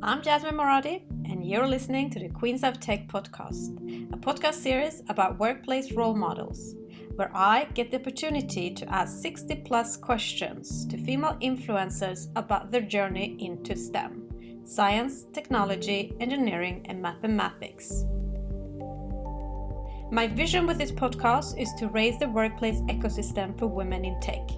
I'm Jasmine Moradi, and you're listening to the Queens of Tech podcast, a podcast series about workplace role models, where I get the opportunity to ask 60 plus questions to female influencers about their journey into STEM, science, technology, engineering, and mathematics. My vision with this podcast is to raise the workplace ecosystem for women in tech.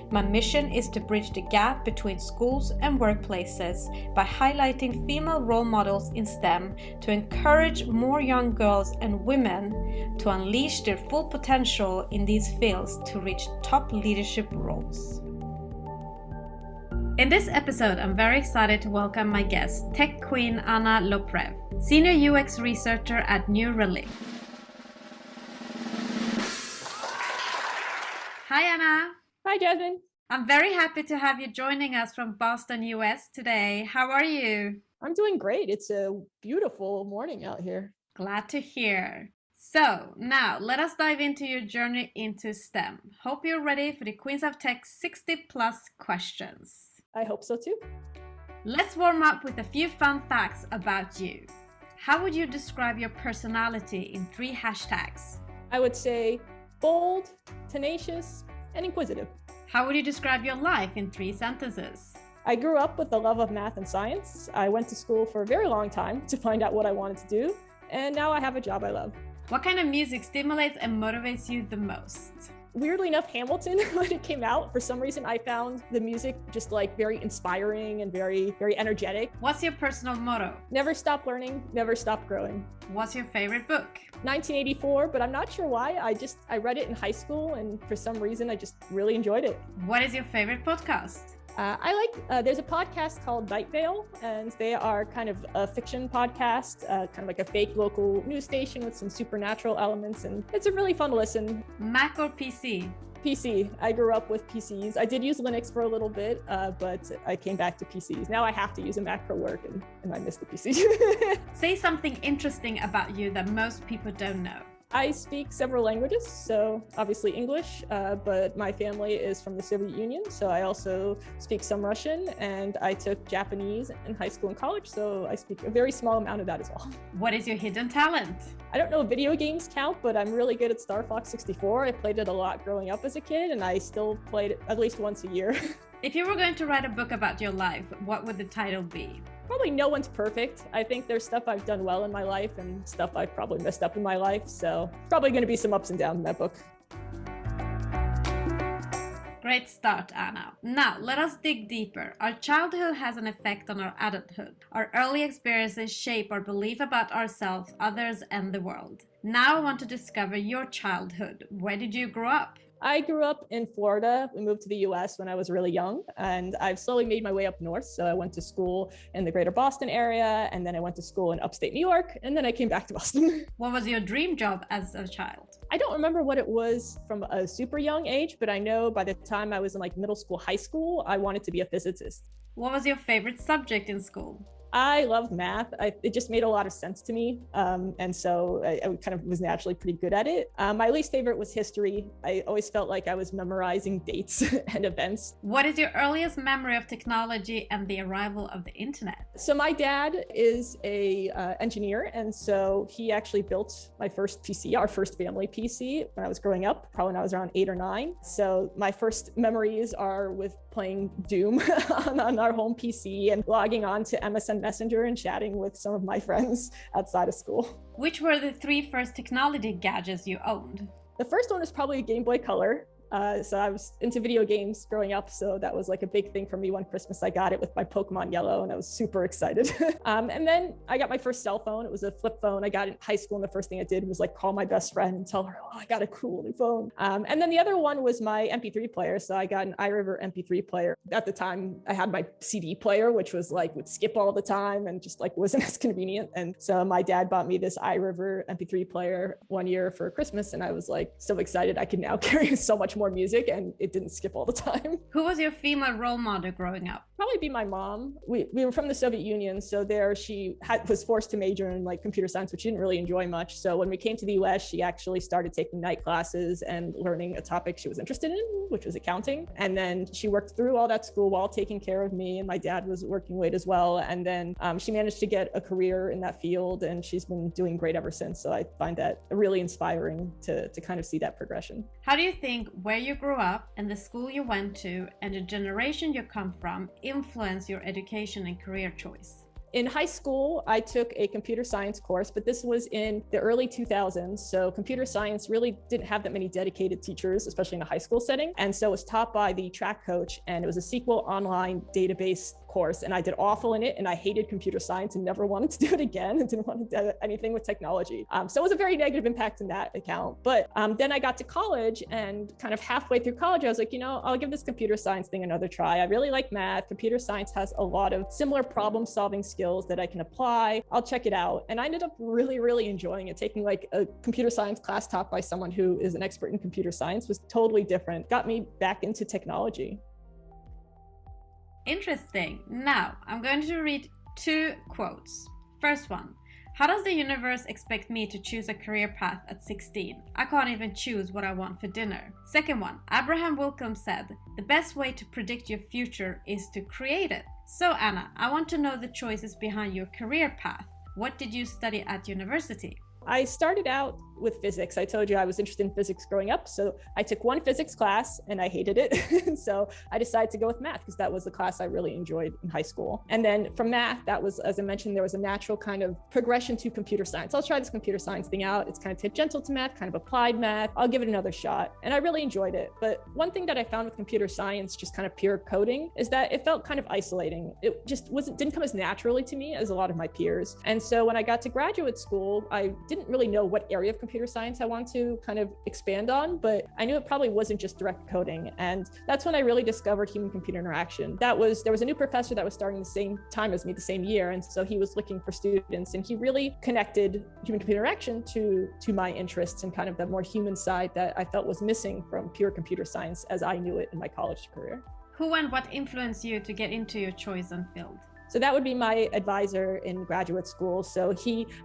My mission is to bridge the gap between schools and workplaces by highlighting female role models in STEM to encourage more young girls and women to unleash their full potential in these fields to reach top leadership roles. In this episode, I'm very excited to welcome my guest, tech queen Anna Loparev, senior UX researcher at New Relic. Hi, Anna. Hi, Jasmine. I'm very happy to have you joining us from Boston, US today. How are you? I'm doing great. It's a beautiful morning out here. Glad to hear. So now let us dive into your journey into STEM. Hope you're ready for the Queens of Tech 60 plus questions. I hope so too. Let's warm up with a few fun facts about you. How would you describe your personality in 3 hashtags? I would say bold, tenacious, and inquisitive. How would you describe your life in 3 sentences? I grew up with the love of math and science. I went to school for a very long time to find out what I wanted to do, and now I have a job I love. What kind of music stimulates and motivates you the most? Weirdly enough, Hamilton, when it came out, for some reason I found the music just like very inspiring and very energetic. What's your personal motto? Never stop learning, never stop growing. What's your favorite book? 1984, but I'm not sure why. I read it in high school, and for some reason I just really enjoyed it. What is your favorite podcast? There's a podcast called Night Vale, and they are kind of a fiction podcast, kind of like a fake local news station with some supernatural elements, and it's a really fun listen. Mac or PC? PC. I grew up with PCs. I did use Linux for a little bit, but I came back to PCs. Now I have to use a Mac for work, and I miss the PC. Say something interesting about you that most people don't know. I speak several languages, so obviously English, but my family is from the Soviet Union, so I also speak some Russian, and I took Japanese in high school and college, so I speak a very small amount of that as well. What is your hidden talent? I don't know if video games count, but I'm really good at Star Fox 64. I played it a lot growing up as a kid, and I still played it at least once a year. If you were going to write a book about your life, what would the title be? Probably no one's perfect. I think there's stuff I've done well in my life and stuff I've probably messed up in my life. So probably going to be some ups and downs in that book. Great start, Anna. Now, let us dig deeper. Our childhood has an effect on our adulthood. Our early experiences shape our belief about ourselves, others, and the world. Now I want to discover your childhood. Where did you grow up? I grew up in Florida. We moved to the US when I was really young, and I've slowly made my way up north. So I went to school in the greater Boston area, and then I went to school in upstate New York, and then I came back to Boston. What was your dream job as a child? I don't remember what it was from a super young age, but I know by the time I was in like middle school, high school, I wanted to be a physicist. What was your favorite subject in school? I loved math. It just made a lot of sense to me. And so I kind of was naturally pretty good at it. My least favorite was history. I always felt like I was memorizing dates and events. What is your earliest memory of technology and the arrival of the internet? So my dad is a engineer. And so he actually built my first PC, our first family PC when I was growing up, probably when I was around 8 or 9. So my first memories are with playing Doom on our home PC and logging on to MSN Messenger and chatting with some of my friends outside of school. Which were the 3 first technology gadgets you owned? The first one was probably a Game Boy Color. So I was into video games growing up, so that was like a big thing for me. One Christmas I got it with my Pokemon Yellow, and I was super excited. And then I got my first cell phone. It was a flip phone. I got it in high school, and the first thing I did was like call my best friend and tell her, oh, I got a cool new phone. And then the other one was my MP3 player. So I got an iRiver MP3 player. At the time, I had my CD player, which was like would skip all the time and just like wasn't as convenient. And so my dad bought me this iRiver MP3 player one year for Christmas, and I was like so excited I could now carry so much more more music and it didn't skip all the time. Who was your female role model growing up? Probably be my mom. We were from the Soviet Union, so there she was forced to major in like computer science, which she didn't really enjoy much. So when we came to the US, she actually started taking night classes and learning a topic she was interested in, which was accounting. And then she worked through all that school while taking care of me, and my dad was working late as well. And then she managed to get a career in that field, and she's been doing great ever since. So I find that really inspiring to kind of see that progression. How do you think where you grew up and the school you went to and the generation you come from influence your education and career choice? In high school, I took a computer science course, but this was in the early 2000s. So computer science really didn't have that many dedicated teachers, especially in a high school setting. And so it was taught by the track coach, and it was a SQL online database course. And I did awful in it, and I hated computer science and never wanted to do it again and didn't want to do anything with technology. So it was a very negative impact in that account. But then I got to college, and kind of halfway through college, I was like, I'll give this computer science thing another try. I really like math. Computer science has a lot of similar problem solving skills that I can apply. I'll check it out. And I ended up really, really enjoying it. Taking like a computer science class taught by someone who is an expert in computer science was totally different. Got me back into technology. Interesting. Now, I'm going to read 2 quotes. First one. How does the universe expect me to choose a career path at 16? I can't even choose what I want for dinner. Second one. Abraham Wilcom said, the best way to predict your future is to create it. So Anna, I want to know the choices behind your career path. What did you study at university? I started out with physics. I told you I was interested in physics growing up. So I took one physics class and I hated it. And so I decided to go with math because that was the class I really enjoyed in high school. And then from math, that was, as I mentioned, there was a natural kind of progression to computer science. I'll try this computer science thing out. It's kind of tangential to math, kind of applied math. I'll give it another shot. And I really enjoyed it. But one thing that I found with computer science, just kind of pure coding, is that it felt kind of isolating. It just didn't come as naturally to me as a lot of my peers. And so when I got to graduate school, I didn't really know what area of computer science I want to kind of expand on, but I knew it probably wasn't just direct coding. And that's when I really discovered human-computer interaction. There was a new professor that was starting the same time as me, the same year. And so he was looking for students, and he really connected human-computer interaction to my interests and kind of the more human side that I felt was missing from pure computer science as I knew it in my college career. Who and what influenced you to get into your chosen field? So that would be my advisor in graduate school. So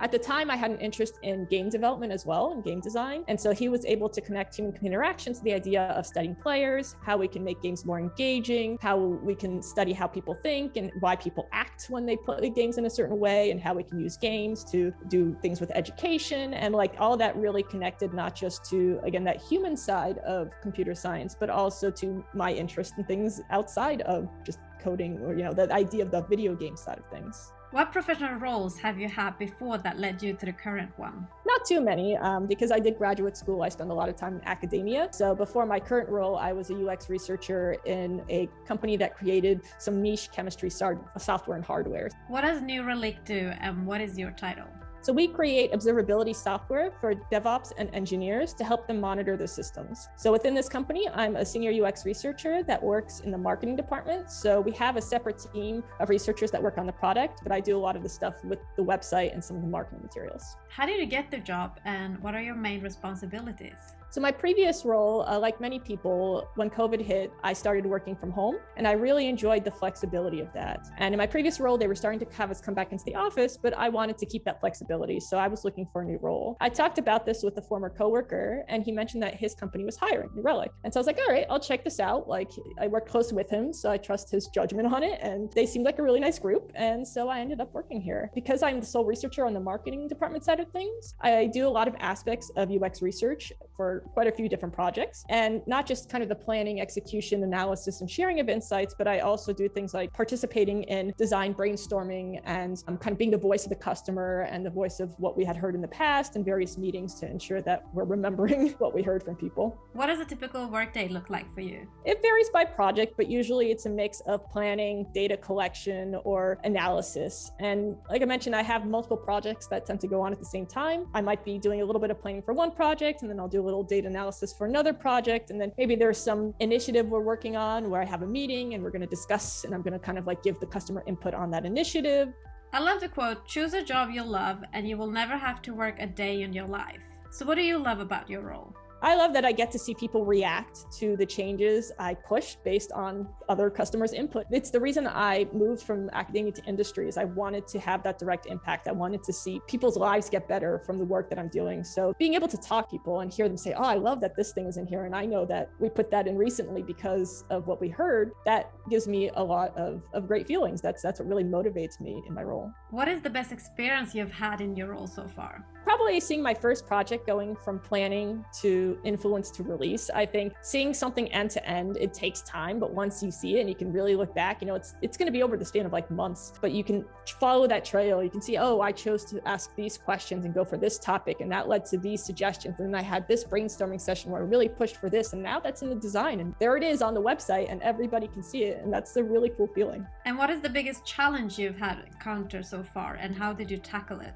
at the time, I had an interest in game development as well, and game design. And so he was able to connect human-computer interaction to the idea of studying players, how we can make games more engaging, how we can study how people think and why people act when they play games in a certain way, and how we can use games to do things with education. And like all of that really connected not just to, again, that human side of computer science, but also to my interest in things outside of just coding or, the idea of the video game side of things. What professional roles have you had before that led you to the current one? Not too many, because I did graduate school. I spent a lot of time in academia. So before my current role, I was a UX researcher in a company that created some niche chemistry software and hardware. What does New Relic do, and what is your title? So we create observability software for DevOps and engineers to help them monitor their systems. So within this company, I'm a senior UX researcher that works in the marketing department. So we have a separate team of researchers that work on the product, but I do a lot of the stuff with the website and some of the marketing materials. How did you get the job, and what are your main responsibilities? So my previous role, like many people, when COVID hit, I started working from home, and I really enjoyed the flexibility of that. And in my previous role, they were starting to have us come back into the office, but I wanted to keep that flexibility. So I was looking for a new role. I talked about this with a former coworker, and he mentioned that his company was hiring, Relic. And so I was like, all right, I'll check this out. Like, I worked closely with him, so I trust his judgment on it. And they seemed like a really nice group. And so I ended up working here. Because I'm the sole researcher on the marketing department side of things, I do a lot of aspects of UX research for quite a few different projects, and not just kind of the planning, execution, analysis, and sharing of insights, but I also do things like participating in design brainstorming and kind of being the voice of the customer and the voice of what we had heard in the past in various meetings to ensure that we're remembering what we heard from people. What does a typical workday look like for you? It varies by project, but usually it's a mix of planning, data collection, or analysis. And like I mentioned, I have multiple projects that tend to go on at the same time. I might be doing a little bit of planning for one project, and then I'll do a little data analysis for another project. And then maybe there's some initiative we're working on where I have a meeting and we're going to discuss, and I'm going to kind of like give the customer input on that initiative. I love the quote, choose a job you love and you will never have to work a day in your life. So what do you love about your role? I love that I get to see people react to the changes I push based on other customers' input. It's the reason I moved from academia to industry is I wanted to have that direct impact. I wanted to see people's lives get better from the work that I'm doing. So being able to talk to people and hear them say, oh, I love that this thing is in here. And I know that we put that in recently because of what we heard, that gives me a lot of great feelings. That's what really motivates me in my role. What is the best experience you've had in your role so far? Probably seeing my first project going from planning to influence to release. I think seeing something end to end, it takes time, but once you see it and you can really look back, it's going to be over the span of like months, but you can follow that trail. You can see, oh, I chose to ask these questions and go for this topic, and that led to these suggestions. And then I had this brainstorming session where I really pushed for this, and now that's in the design, and there it is on the website, and everybody can see it, and that's a really cool feeling. And what is the biggest challenge you've had encountered so far, and how did you tackle it?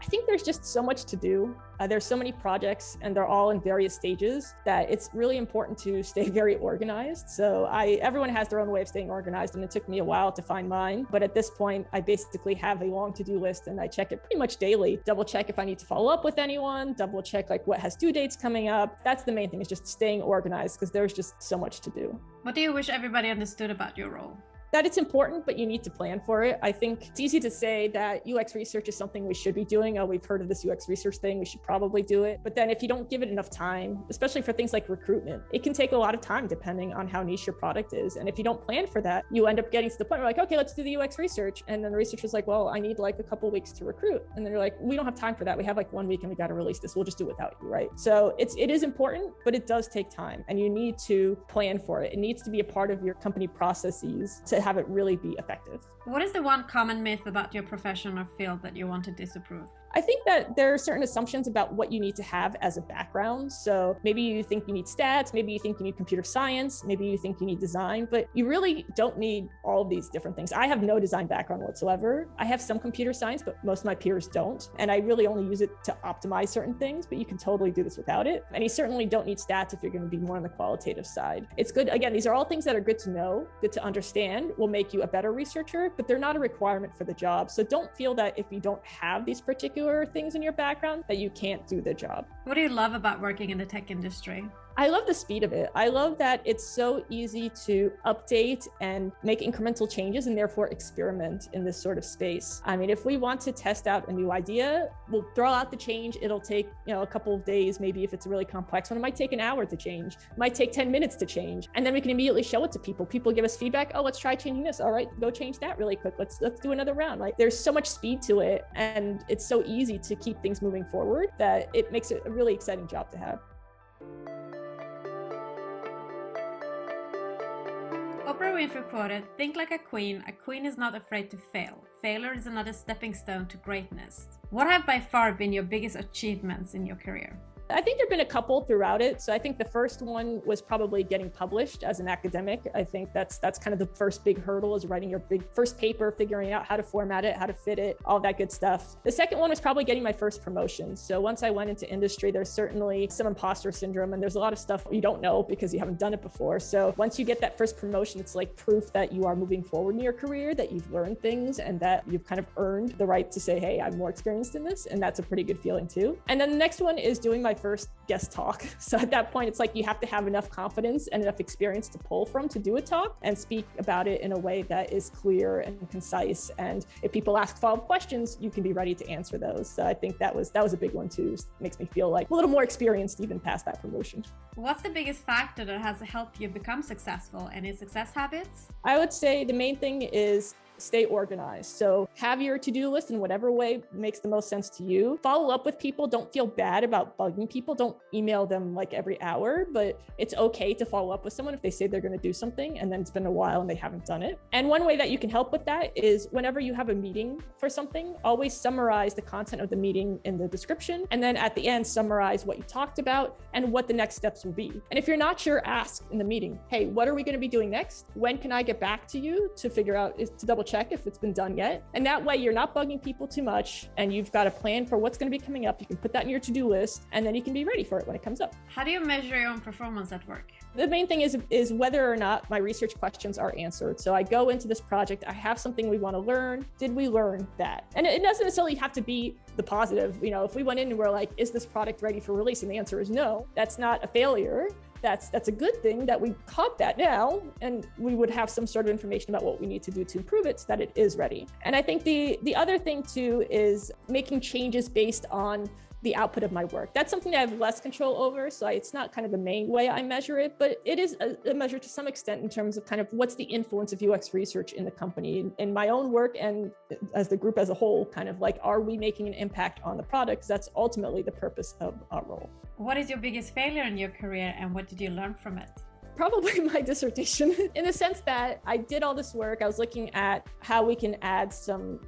I think there's just so much to do. There's so many projects and they're all in various stages that it's really important to stay very organized. So everyone has their own way of staying organized, and it took me a while to find mine. But at this point, I basically have a long to-do list and I check it pretty much daily. Double check if I need to follow up with anyone, double check like what has due dates coming up. That's the main thing, is just staying organized, because there's just so much to do. What do you wish everybody understood about your role? That it's important, but you need to plan for it. I think it's easy to say that UX research is something we should be doing. Oh, we've heard of this UX research thing, we should probably do it. But then if you don't give it enough time, especially for things like recruitment, it can take a lot of time depending on how niche your product is. And if you don't plan for that, you end up getting to the point where like, okay, let's do the UX research. And then the researcher's like, well, I need like a couple of weeks to recruit. And then you're like, we don't have time for that. We have like 1 week and we got to release this. We'll just do it without you, right? So it is important, but it does take time, and you need to plan for it. It needs to be a part of your company processes to have it really be effective. What is the one common myth about your profession or field that you want to disapprove? I think that there are certain assumptions about what you need to have as a background. So maybe you think you need stats, maybe you think you need computer science, maybe you think you need design, but you really don't need all of these different things. I have no design background whatsoever. I have some computer science, but most of my peers don't. And I really only use it to optimize certain things, but you can totally do this without it. And you certainly don't need stats if you're going to be more on the qualitative side. It's good. Again, these are all things that are good to know, good to understand, will make you a better researcher, but they're not a requirement for the job. So don't feel that if you don't have these particular things in your background that you can't do the job. What do you love about working in the tech industry? I love the speed of it. I love that it's so easy to update and make incremental changes and therefore experiment in this sort of space. I mean, if we want to test out a new idea, we'll throw out the change. It'll take, a couple of days, maybe if it's a really complex one. It might take an hour to change. It might take 10 minutes to change. And then we can immediately show it to people. People give us feedback. Oh, let's try changing this. All right, go change that really quick. Let's do another round. Like, there's so much speed to it, and it's so easy to keep things moving forward that it makes it a really exciting job to have. Oprah Winfrey quoted, "Think like a queen is not afraid to fail. Failure is another stepping stone to greatness." What have by far been your biggest achievements in your career? I think there've been a couple throughout it. So I think the first one was probably getting published as an academic. I think that's kind of the first big hurdle, is writing your big first paper, figuring out how to format it, how to fit it, all that good stuff. The second one was probably getting my first promotion. So once I went into industry, there's certainly some imposter syndrome, and there's a lot of stuff you don't know because you haven't done it before. So once you get that first promotion, it's like proof that you are moving forward in your career, that you've learned things, and that you've kind of earned the right to say, hey, I'm more experienced in this. And that's a pretty good feeling too. And then the next one is doing my first guest talk. So at that point, it's like you have to have enough confidence and enough experience to pull from to do a talk and speak about it in a way that is clear and concise. And if people ask follow-up questions, you can be ready to answer those. So I think that was a big one too. It makes me feel like a little more experienced even past that promotion. What's the biggest factor that has helped you become successful? Any success habits? I would say the main thing is stay organized. So have your to-do list in whatever way makes the most sense to you. Follow up with people. Don't feel bad about bugging people. Don't email them like every hour, but it's okay to follow up with someone if they say they're going to do something and then it's been a while and they haven't done it. And one way that you can help with that is whenever you have a meeting for something, always summarize the content of the meeting in the description. And then at the end, summarize what you talked about and what the next steps will be. And if you're not sure, ask in the meeting, hey, what are we going to be doing next? When can I get back to you to figure out, to double check if it's been done yet. And that way you're not bugging people too much, and you've got a plan for what's going to be coming up. You can put that in your to-do list, and then you can be ready for it when it comes up. How do you measure your own performance at work? The main thing is whether or not my research questions are answered. So I go into this project, I have something we want to learn. Did we learn that? And it doesn't necessarily have to be the positive. You know, if we went in and we're like, is this product ready for release? And the answer is no. That's not a failure. That's a good thing that we caught that now, and we would have some sort of information about what we need to do to improve it so that it is ready. And I think the other thing too is making changes based on the output of my work. That's something that I have less control over, so it's not kind of the main way I measure it, but it is a measure to some extent in terms of kind of what's the influence of UX research in the company, in my own work and as the group as a whole, kind of like, are we making an impact on the product? 'Cause that's ultimately the purpose of our role. What is your biggest failure in your career, and what did you learn from it? Probably my dissertation, in the sense that I did all this work. I was looking at how we can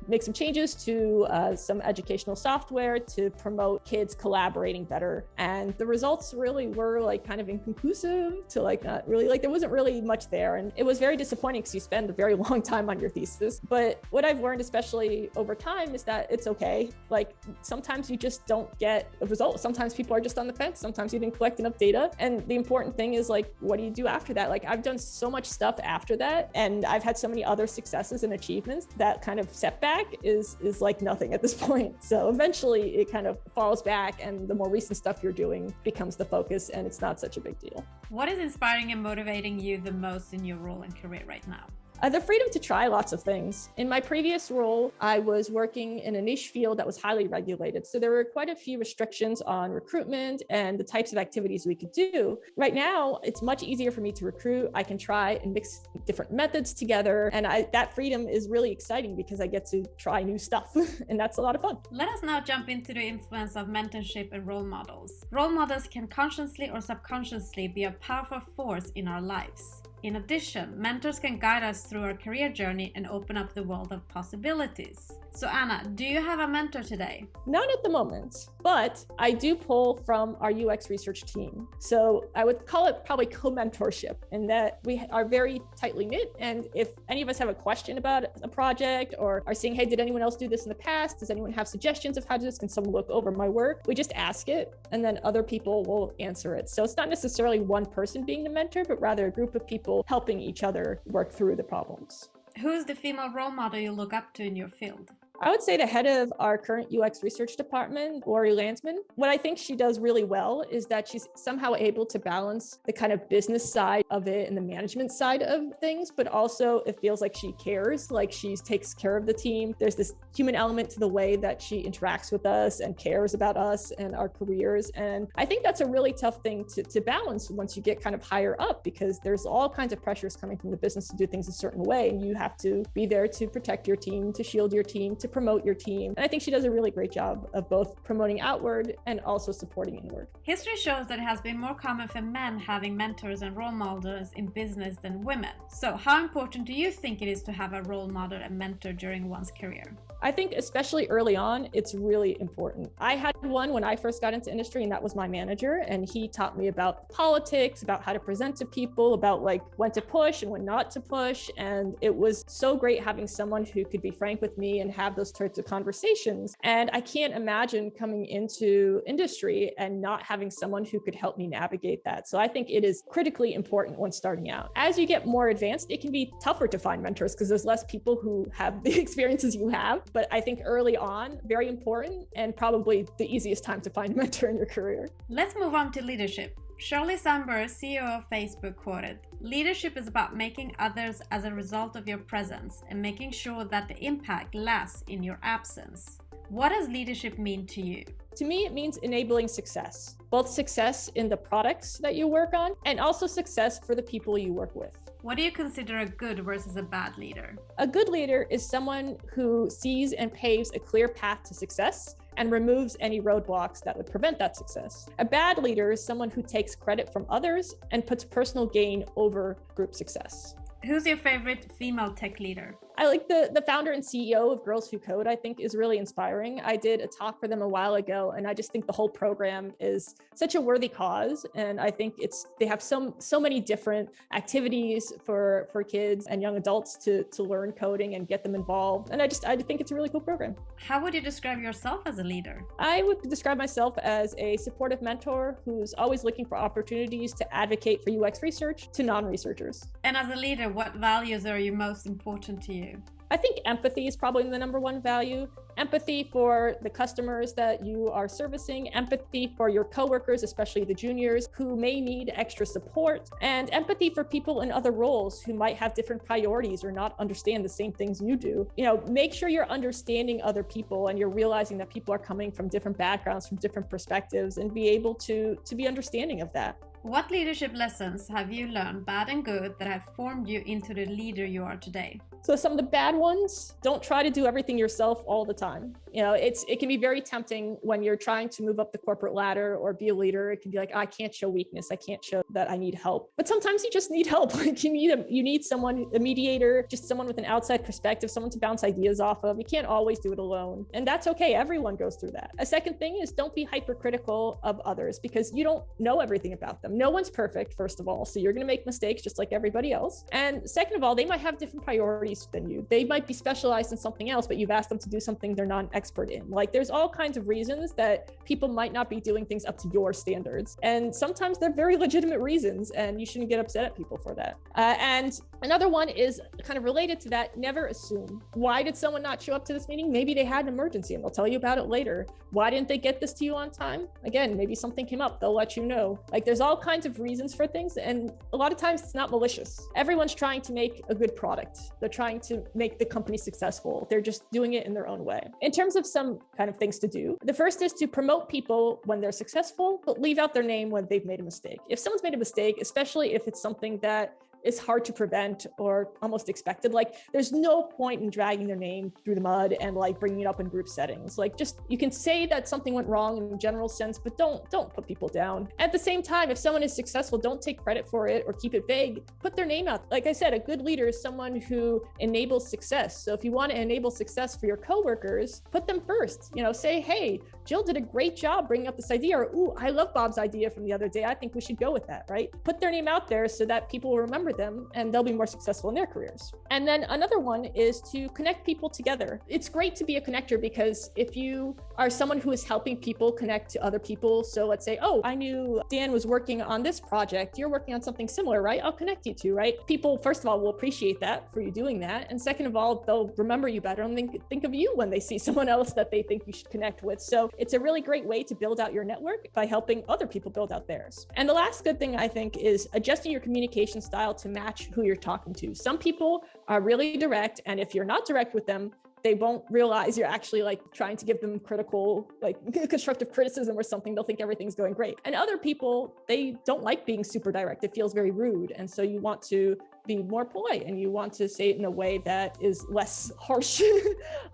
make some changes to some educational software to promote kids collaborating better. And the results really were like kind of inconclusive to like not really, like there wasn't really much there. And it was very disappointing because you spend a very long time on your thesis. But what I've learned, especially over time, is that it's okay. Like sometimes you just don't get a result. Sometimes people are just on the fence. Sometimes you didn't collect enough data. And the important thing is like, what do you do after that? Like I've done so much stuff after that, and I've had so many other successes and achievements that kind of setback is like nothing at this point. So eventually it kind of falls back, and the more recent stuff you're doing becomes the focus, and it's not such a big deal. What is inspiring and motivating you the most in your role and career right now? The freedom to try lots of things. In my previous role, I was working in a niche field that was highly regulated. So there were quite a few restrictions on recruitment and the types of activities we could do. Right now, it's much easier for me to recruit. I can try and mix different methods together. And that freedom is really exciting because I get to try new stuff. And that's a lot of fun. Let us now jump into the influence of mentorship and role models. Role models can consciously or subconsciously be a powerful force in our lives. In addition, mentors can guide us through our career journey and open up the world of possibilities. So Anna, do you have a mentor today? Not at the moment, but I do pull from our UX research team. So I would call it probably co-mentorship, in that we are very tightly knit. And if any of us have a question about a project or are saying, hey, did anyone else do this in the past? Does anyone have suggestions of how to do this? Can someone look over my work? We just ask it, and then other people will answer it. So it's not necessarily one person being the mentor, but rather a group of people helping each other work through the problems. Who's the female role model you look up to in your field? I would say the head of our current UX research department, Lori Landsman. What I think she does really well is that she's somehow able to balance the kind of business side of it and the management side of things, but also it feels like she cares, like she takes care of the team. There's this human element to the way that she interacts with us and cares about us and our careers. And I think that's a really tough thing to balance once you get kind of higher up, because there's all kinds of pressures coming from the business to do things a certain way. And you have to be there to protect your team, to shield your team, to promote your team. And I think she does a really great job of both promoting outward and also supporting inward. History shows that it has been more common for men having mentors and role models in business than women. So how important do you think it is to have a role model and mentor during one's career? I think especially early on, it's really important. I had one when I first got into industry, and that was my manager. And he taught me about politics, about how to present to people, about like when to push and when not to push. And it was so great having someone who could be frank with me and have those types of conversations. And I can't imagine coming into industry and not having someone who could help me navigate that. So I think it is critically important when starting out. As you get more advanced, it can be tougher to find mentors because there's less people who have the experiences you have. But I think early on, very important, and probably the easiest time to find a mentor in your career. Let's move on to leadership. Shirley Sandberg, CEO of Facebook, quoted, "Leadership is about making others as a result of your presence and making sure that the impact lasts in your absence." What does leadership mean to you? To me, it means enabling success, both success in the products that you work on and also success for the people you work with. What do you consider a good versus a bad leader? A good leader is someone who sees and paves a clear path to success and removes any roadblocks that would prevent that success. A bad leader is someone who takes credit from others and puts personal gain over group success. Who's your favorite female tech leader? I like the founder and CEO of Girls Who Code, I think is really inspiring. I did a talk for them a while ago, and I just think the whole program is such a worthy cause. And I think they have so many different activities for kids and young adults to learn coding and get them involved. And I think it's a really cool program. How would you describe yourself as a leader? I would describe myself as a supportive mentor who's always looking for opportunities to advocate for UX research to non-researchers. And as a leader, what values are you most important to you? I think empathy is probably the number one value. Empathy for the customers that you are servicing, empathy for your coworkers, especially the juniors who may need extra support, and empathy for people in other roles who might have different priorities or not understand the same things you do. Make sure you're understanding other people and you're realizing that people are coming from different backgrounds, from different perspectives, and be able to be understanding of that. What leadership lessons have you learned, bad and good, that have formed you into the leader you are today? So some of the bad ones, don't try to do everything yourself all the time. It can be very tempting when you're trying to move up the corporate ladder or be a leader. It can be like, I can't show weakness. I can't show that I need help. But sometimes you just need help. Like you need someone, a mediator, just someone with an outside perspective, someone to bounce ideas off of. You can't always do it alone. And that's okay. Everyone goes through that. A second thing is don't be hypercritical of others because you don't know everything about them. No one's perfect, first of all. So you're going to make mistakes just like everybody else. And second of all, they might have different priorities than you. They might be specialized in something else, but you've asked them to do something they're not an expert in. Like there's all kinds of reasons that people might not be doing things up to your standards. And sometimes they're very legitimate reasons and you shouldn't get upset at people for that. And another one is kind of related to that. Never assume. Why did someone not show up to this meeting? Maybe they had an emergency and they'll tell you about it later. Why didn't they get this to you on time? Again, maybe something came up. They'll let you know. Like there's all kinds of reasons for things. And a lot of times it's not malicious. Everyone's trying to make a good product. They're trying to make the company successful. They're just doing it in their own way. In terms of some kind of things to do, the first is to promote people when they're successful, but leave out their name when they've made a mistake. If someone's made a mistake, especially if it's something that is hard to prevent or almost expected, like there's no point in dragging their name through the mud and like bringing it up in group settings. Like just, you can say that something went wrong in a general sense, but don't put people down. At the same time, if someone is successful, don't take credit for it or keep it vague. Put their name out. Like I said, a good leader is someone who enables success. So if you want to enable success for your coworkers, put them first. Say, hey, Jill did a great job bringing up this idea, or ooh, I love Bob's idea from the other day. I think we should go with that, right? Put their name out there so that people will remember them and they'll be more successful in their careers. And then another one is to connect people together. It's great to be a connector because if you are someone who is helping people connect to other people, so let's say, oh, I knew Dan was working on this project. You're working on something similar, right? I'll connect you to, right? People, first of all, will appreciate that for you doing that. And second of all, they'll remember you better and think of you when they see someone else that they think you should connect with. So it's a really great way to build out your network by helping other people build out theirs. And the last good thing I think is adjusting your communication style to match who you're talking to. Some people are really direct, and if you're not direct with them, they won't realize you're actually like trying to give them critical, like constructive criticism or something. They'll think everything's going great. And other people, they don't like being super direct. It feels very rude. And so you want to be more polite and you want to say it in a way that is less harsh.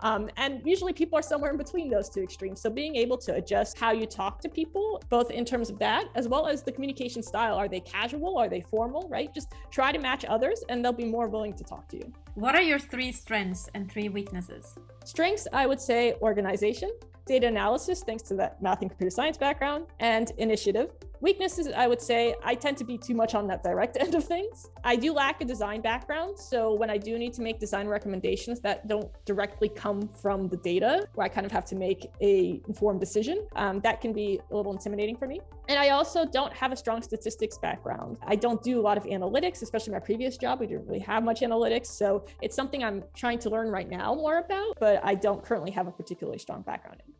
And usually people are somewhere in between those two extremes. So being able to adjust how you talk to people, both in terms of that, as well as the communication style. Are they casual? Are they formal, right? Just try to match others and they'll be more willing to talk to you. What are your 3 strengths and 3 weaknesses? Strengths, I would say organization, data analysis, thanks to that math and computer science background, and initiative. Weaknesses, I would say I tend to be too much on that direct end of things. I do lack a design background. So when I do need to make design recommendations that don't directly come from the data, where I kind of have to make a informed decision, that can be a little intimidating for me. And I also don't have a strong statistics background. I don't do a lot of analytics, especially my previous job. We didn't really have much analytics. So it's something I'm trying to learn right now more about, but I don't currently have a particularly strong background in.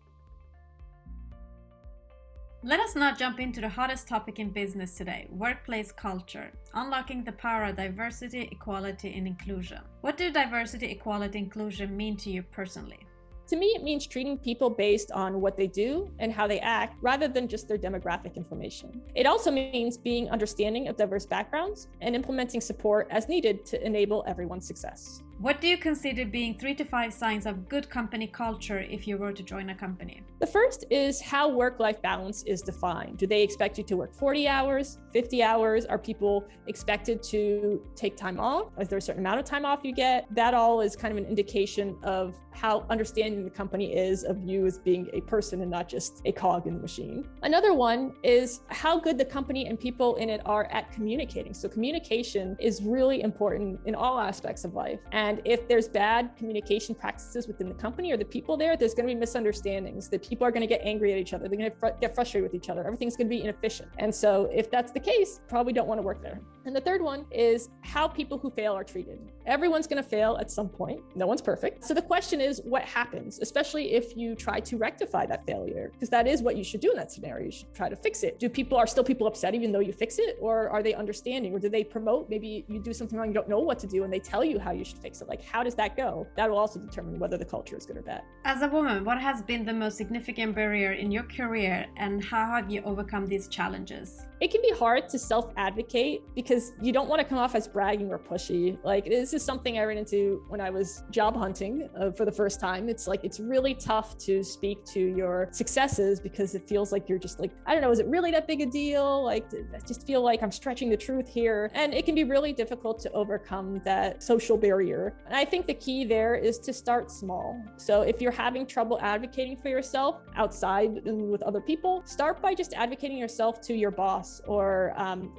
Let us now jump into the hottest topic in business today, workplace culture, unlocking the power of diversity, equality, and inclusion. What do diversity, equality, inclusion mean to you personally? To me, it means treating people based on what they do and how they act, rather than just their demographic information. It also means being understanding of diverse backgrounds and implementing support as needed to enable everyone's success. What do you consider being 3 to 5 signs of good company culture if you were to join a company? The first is how work-life balance is defined. Do they expect you to work 40 hours, 50 hours? Are people expected to take time off? Is there a certain amount of time off you get? That all is kind of an indication of how understanding the company is of you as being a person and not just a cog in the machine. Another one is how good the company and people in it are at communicating. So communication is really important in all aspects of life. And if there's bad communication practices within the company or the people there, there's going to be misunderstandings. That people are going to get angry at each other. They're going to get frustrated with each other. Everything's going to be inefficient. And so if that's the case, probably don't want to work there. And the third one is how people who fail are treated. Everyone's going to fail at some point. No one's perfect. So the question is what happens, especially if you try to rectify that failure, because that is what you should do in that scenario. You should try to fix it. Are still people upset even though you fix it? Or are they understanding? Or do they promote, maybe you do something wrong, you don't know what to do, and they tell you how you should fix it? Like, how does that go? That will also determine whether the culture is good or bad. As a woman, what has been the most significant barrier in your career, and how have you overcome these challenges? It can be hard to self-advocate because you don't want to come off as bragging or pushy. Like, this is something I ran into when I was job hunting for the first time. It's like, it's really tough to speak to your successes because it feels like you're just like, I don't know, is it really that big a deal? Like, I just feel like I'm stretching the truth here. And it can be really difficult to overcome that social barrier. And I think the key there is to start small. So if you're having trouble advocating for yourself outside and with other people, start by just advocating yourself to your boss or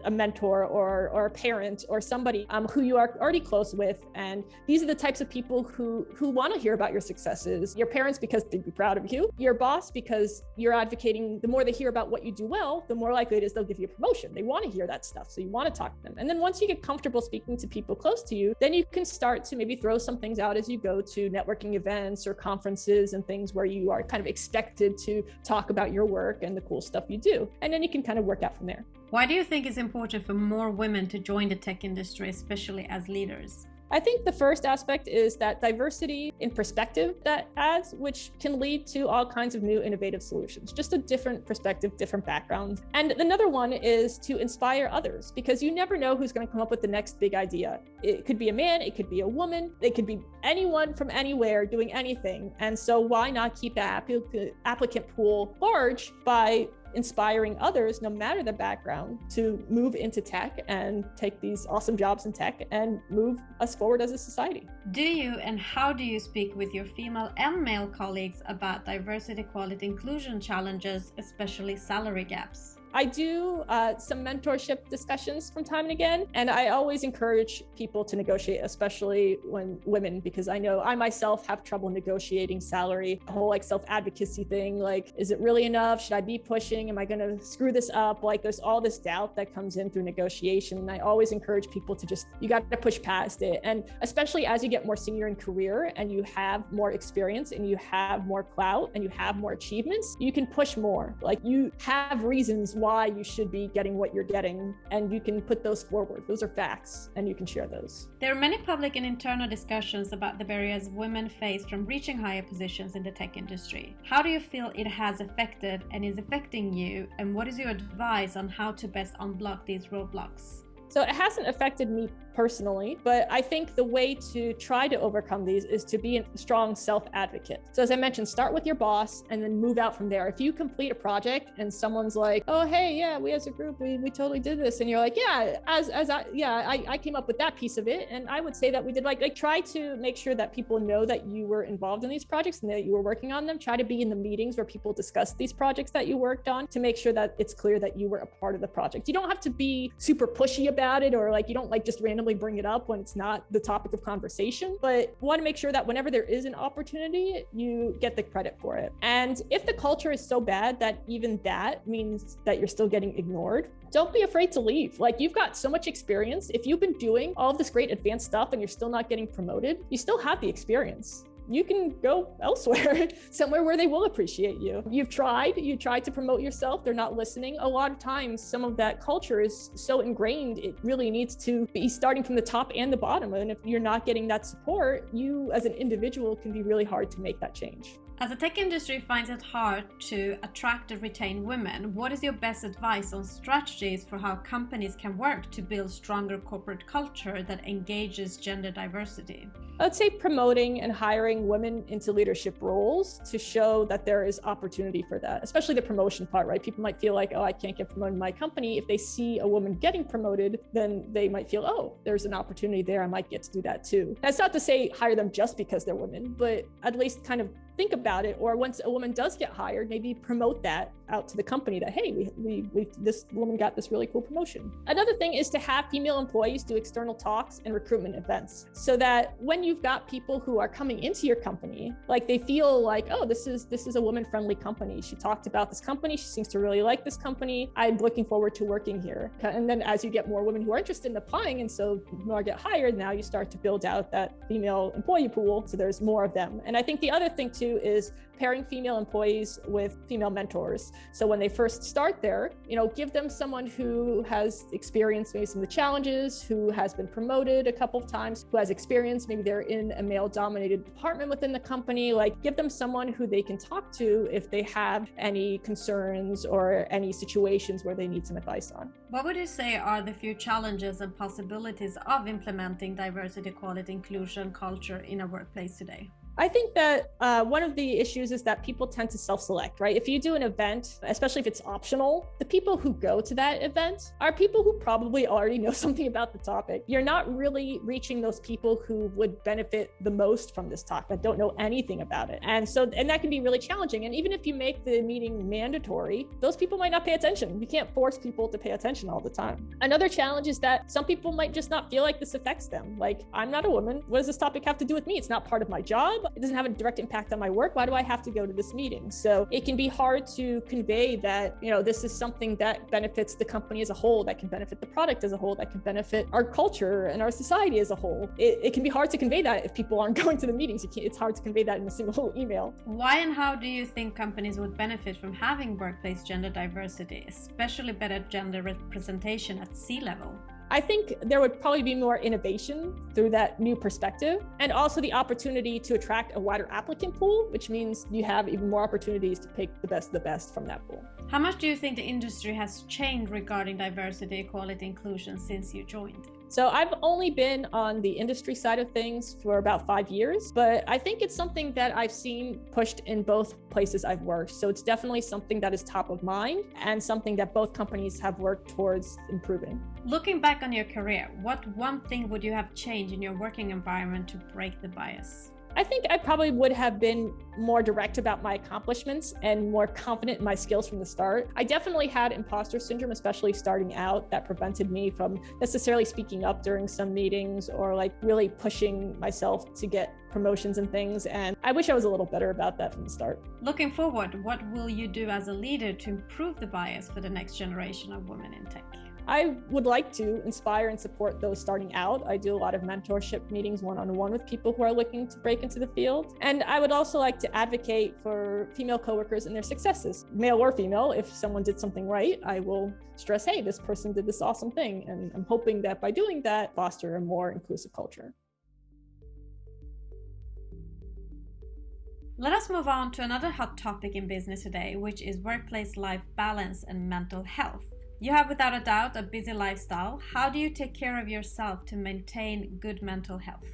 a mentor or a parent or somebody who you are already close with. And these are the types of people who want to hear about your successes. Your parents, because they'd be proud of you. Your boss, because you're advocating. The more they hear about what you do well, the more likely it is they'll give you a promotion. They want to hear that stuff. So you want to talk to them. And then once you get comfortable speaking to people close to you, then you can start to maybe throw some things out as you go to networking events or conferences and things where you are kind of expected to talk about your work and the cool stuff you do. And then you can kind of work out from there. Why do you think it's important for more women to join the tech industry, especially as leaders? I think the first aspect is that diversity in perspective that adds, which can lead to all kinds of new innovative solutions, just a different perspective, different background. And another one is to inspire others, because you never know who's going to come up with the next big idea. It could be a man, it could be a woman, it could be anyone from anywhere doing anything. And so why not keep the applicant pool large by inspiring others, no matter the background, to move into tech and take these awesome jobs in tech and move us forward as a society. Do you and how do you speak with your female and male colleagues about diversity, equality, inclusion challenges, especially salary gaps? I do some mentorship discussions from time and again, and I always encourage people to negotiate, especially when women, because I know I myself have trouble negotiating salary. The whole like self-advocacy thing, like, is it really enough? Should I be pushing? Am I going to screw this up? Like, there's all this doubt that comes in through negotiation. And I always encourage people to just, you got to push past it. And especially as you get more senior in career and you have more experience and you have more clout and you have more achievements, you can push more. Like, you have reasons why you should be getting what you're getting, and you can put those forward. Those are facts, and you can share those. There are many public and internal discussions about the barriers women face from reaching higher positions in the tech industry. How do you feel it has affected and is affecting you, and what is your advice on how to best unblock these roadblocks? So it hasn't affected me personally, but I think the way to try to overcome these is to be a strong self-advocate. So as I mentioned, start with your boss and then move out from there. If you complete a project and someone's like, oh, hey, yeah, we as a group, we totally did this. And you're like, yeah, I came up with that piece of it. And I would say that we did like try to make sure that people know that you were involved in these projects and that you were working on them. Try to be in the meetings where people discuss these projects that you worked on to make sure that it's clear that you were a part of the project. You don't have to be super pushy about it, or like, you don't like just randomly bring it up when it's not the topic of conversation, but you want to make sure that whenever there is an opportunity, you get the credit for it. And if the culture is so bad that even that means that you're still getting ignored, don't be afraid to leave. Like, you've got so much experience. If you've been doing all of this great advanced stuff and you're still not getting promoted, you still have the experience. You can go elsewhere, somewhere where they will appreciate you. You tried to promote yourself. They're not listening. A lot of times, some of that culture is so ingrained, it really needs to be starting from the top and the bottom. And if you're not getting that support, you as an individual can be really hard to make that change. As the tech industry finds it hard to attract and retain women, what is your best advice on strategies for how companies can work to build stronger corporate culture that engages gender diversity? I would say promoting and hiring women into leadership roles to show that there is opportunity for that, especially the promotion part, right? People might feel like, oh, I can't get promoted in my company. If they see a woman getting promoted, then they might feel, oh, there's an opportunity there. I might get to do that too. That's not to say hire them just because they're women, but at least kind of think about it. Or once a woman does get hired, maybe promote that out to the company that, hey, this woman got this really cool promotion. Another thing is to have female employees do external talks and recruitment events so that when you've got people who are coming into your company, like they feel like, oh, this is a woman-friendly company. She talked about this company. She seems to really like this company. I'm looking forward to working here. And then as you get more women who are interested in applying, and so more get hired, now you start to build out that female employee pool. So there's more of them. And I think the other thing too is pairing female employees with female mentors. So when they first start there, give them someone who has experienced maybe some of the challenges, who has been promoted a couple of times, who has experience, maybe they're in a male-dominated department within the company, like give them someone who they can talk to if they have any concerns or any situations where they need some advice on. What would you say are the few challenges and possibilities of implementing diversity, equality, inclusion culture in a workplace today? I think that one of the issues is that people tend to self-select, right? If you do an event, especially if it's optional, the people who go to that event are people who probably already know something about the topic. You're not really reaching those people who would benefit the most from this talk that don't know anything about it. And that can be really challenging. And even if you make the meeting mandatory, those people might not pay attention. You can't force people to pay attention all the time. Another challenge is that some people might just not feel like this affects them. Like, I'm not a woman. What does this topic have to do with me? It's not part of my job. It doesn't have a direct impact on my work. Why do I have to go to this meeting? So it can be hard to convey that, this is something that benefits the company as a whole, that can benefit the product as a whole, that can benefit our culture and our society as a whole. It can be hard to convey that if people aren't going to the meetings. It's hard to convey that in a single email. Why and how do you think companies would benefit from having workplace gender diversity, especially better gender representation at C-level? I think there would probably be more innovation through that new perspective, and also the opportunity to attract a wider applicant pool, which means you have even more opportunities to pick the best of the best from that pool. How much do you think the industry has changed regarding diversity, equality, inclusion since you joined? So I've only been on the industry side of things for about 5 years, but I think it's something that I've seen pushed in both places I've worked. So it's definitely something that is top of mind and something that both companies have worked towards improving. Looking back on your career, what one thing would you have changed in your working environment to break the bias? I think I probably would have been more direct about my accomplishments and more confident in my skills from the start. I definitely had imposter syndrome, especially starting out, that prevented me from necessarily speaking up during some meetings or like really pushing myself to get promotions and things. And I wish I was a little better about that from the start. Looking forward, what will you do as a leader to improve the bias for the next generation of women in tech? I would like to inspire and support those starting out. I do a lot of mentorship meetings one-on-one with people who are looking to break into the field. And I would also like to advocate for female coworkers and their successes, male or female. If someone did something right, I will stress, hey, this person did this awesome thing. And I'm hoping that by doing that, foster a more inclusive culture. Let us move on to another hot topic in business today, which is workplace life balance and mental health. You have without a doubt a busy lifestyle. How do you take care of yourself to maintain good mental health?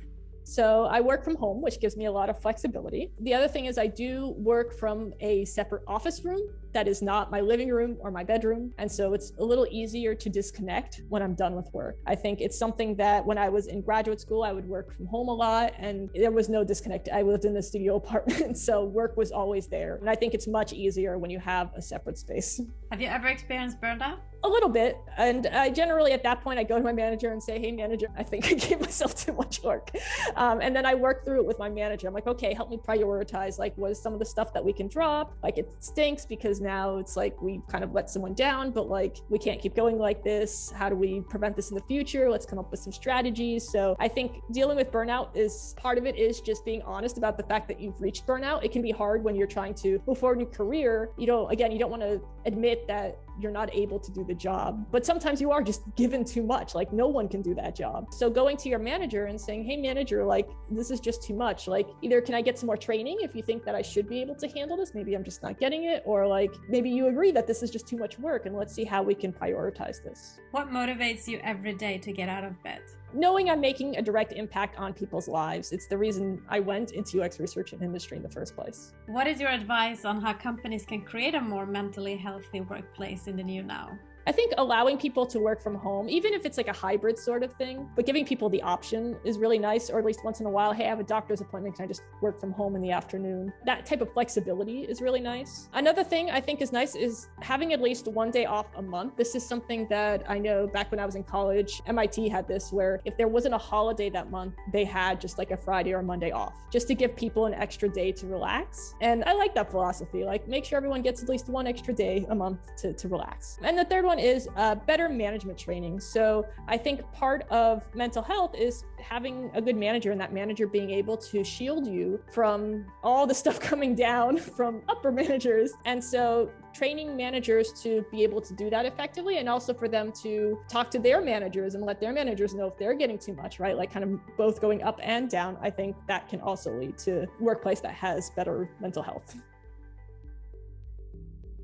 So I work from home, which gives me a lot of flexibility. The other thing is I do work from a separate office room that is not my living room or my bedroom. And so it's a little easier to disconnect when I'm done with work. I think it's something that when I was in graduate school, I would work from home a lot and there was no disconnect. I lived in the studio apartment, so work was always there. And I think it's much easier when you have a separate space. Have you ever experienced burnout? A little bit. And I generally at that point, I go to my manager and say, hey, manager, I think I gave myself too much work. And then I work through it with my manager. I'm like, okay, help me prioritize, like what is some of the stuff that we can drop? Like it stinks because now it's like we kind of let someone down, but like we can't keep going like this. How do we prevent this in the future? Let's come up with some strategies. So I think dealing with burnout is part of it is just being honest about the fact that you've reached burnout. It can be hard when you're trying to move forward in your career. You don't want to admit admit that you're not able to do the job, but sometimes you are just given too much. Like no one can do that job. So going to your manager and saying, hey manager, like this is just too much. Like either can I get some more training if you think that I should be able to handle this? Maybe I'm just not getting it. Or like maybe you agree that this is just too much work and let's see how we can prioritize this. What motivates you every day to get out of bed? Knowing I'm making a direct impact on people's lives. It's the reason I went into UX research and industry in the first place. What is your advice on how companies can create a more mentally healthy workplace in the new now? I think allowing people to work from home, even if it's like a hybrid sort of thing, but giving people the option is really nice, or at least once in a while, hey, I have a doctor's appointment, can I just work from home in the afternoon? That type of flexibility is really nice. Another thing I think is nice is having at least one day off a month. This is something that I know back when I was in college, MIT had this where if there wasn't a holiday that month, they had just like a Friday or a Monday off, just to give people an extra day to relax. And I like that philosophy, like make sure everyone gets at least one extra day a month to relax. And the third one is better management training. So I think part of mental health is having a good manager, and that manager being able to shield you from all the stuff coming down from upper managers. And so training managers to be able to do that effectively, and also for them to talk to their managers and let their managers know if they're getting too much, right? Like kind of both going up and down. I think that can also lead to a workplace that has better mental health.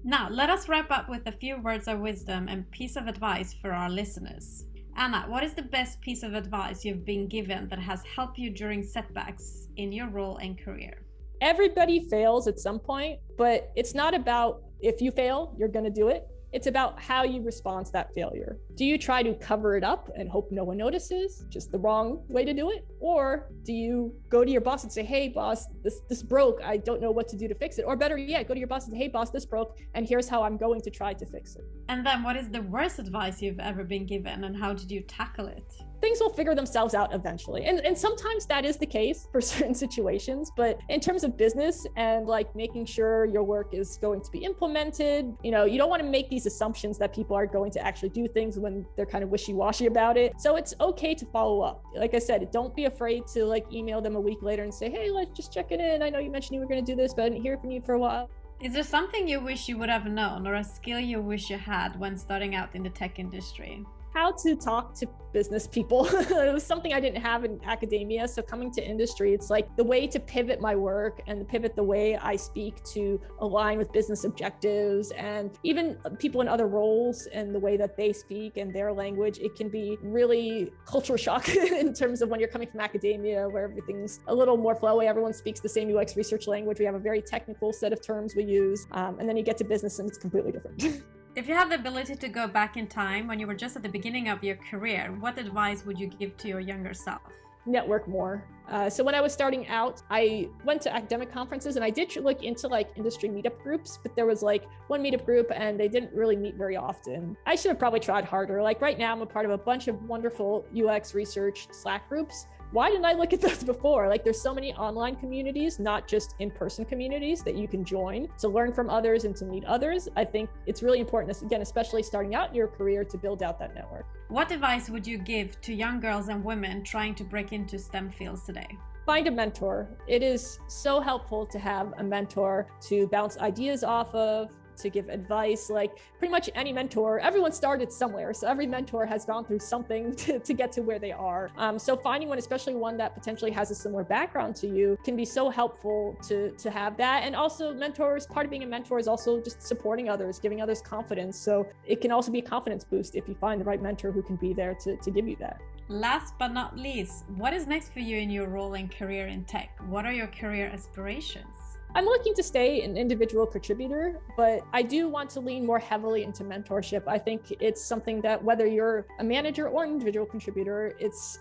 Now, let us wrap up with a few words of wisdom and piece of advice for our listeners. Anna, what is the best piece of advice you've been given that has helped you during setbacks in your role and career? Everybody fails at some point, but it's not about if you fail, you're going to do it. It's about how you respond to that failure. Do you try to cover it up and hope no one notices, just the wrong way to do it? Or do you go to your boss and say, hey boss, this broke, I don't know what to do to fix it? Or better yet, go to your boss and say, hey boss, this broke, and here's how I'm going to try to fix it. And then what is the worst advice you've ever been given, and how did you tackle it? Things will figure themselves out eventually. And sometimes that is the case for certain situations, but in terms of business and like making sure your work is going to be implemented, you don't want to make these assumptions that people are going to actually do things when they're kind of wishy-washy about it. So it's okay to follow up. Like I said, don't be afraid to like email them a week later and say, hey, let's just check it in. I know you mentioned you were going to do this, but I didn't hear from you for a while. Is there something you wish you would have known, or a skill you wish you had when starting out in the tech industry? How to talk to business people. It was something I didn't have in academia. So coming to industry, it's like the way to pivot my work and pivot the way I speak to align with business objectives, and even people in other roles and the way that they speak and their language. It can be really culture shock in terms of when you're coming from academia, where everything's a little more flowy. Everyone speaks the same UX research language. We have a very technical set of terms we use. And then you get to business and it's completely different. If you had the ability to go back in time when you were just at the beginning of your career, what advice would you give to your younger self? Network more. So when I was starting out, I went to academic conferences and I did look into like industry meetup groups, but there was like one meetup group and they didn't really meet very often. I should have probably tried harder. Like right now, I'm a part of a bunch of wonderful UX research Slack groups. Why didn't I look at those before? Like there's so many online communities, not just in-person communities that you can join to learn from others and to meet others. I think it's really important, again, especially starting out in your career, to build out that network. What advice would you give to young girls and women trying to break into STEM fields today? Find a mentor. It is so helpful to have a mentor to bounce ideas off of, to give advice. Like pretty much any mentor, everyone started somewhere. So every mentor has gone through something to get to where they are. So finding one, especially one that potentially has a similar background to you, can be so helpful to have that. And also mentors, part of being a mentor is also just supporting others, giving others confidence. So it can also be a confidence boost if you find the right mentor who can be there to give you that. Last but not least, what is next for you in your role and career in tech? What are your career aspirations? I'm looking to stay an individual contributor, but I do want to lean more heavily into mentorship. I think it's something that whether you're a manager or an individual contributor, it's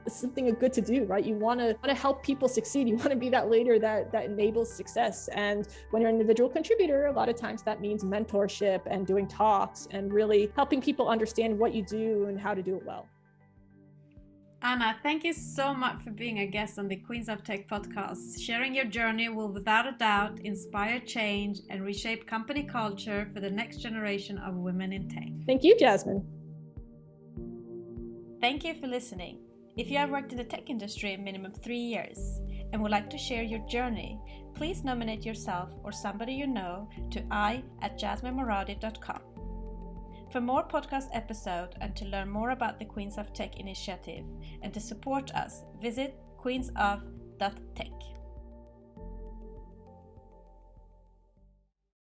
something good to do, right? You want to help people succeed. You want to be that leader that enables success. And when you're an individual contributor, a lot of times that means mentorship and doing talks and really helping people understand what you do and how to do it well. Anna, thank you so much for being a guest on the Queens of Tech podcast. Sharing your journey will without a doubt inspire change and reshape company culture for the next generation of women in tech. Thank you, Jasmine. Thank you for listening. If you have worked in the tech industry minimum 3 years, and would like to share your journey, please nominate yourself or somebody you know to i@jasminemoradi.com. For more podcast episodes and to learn more about the Queens of Tech initiative and to support us, visit queensof.tech.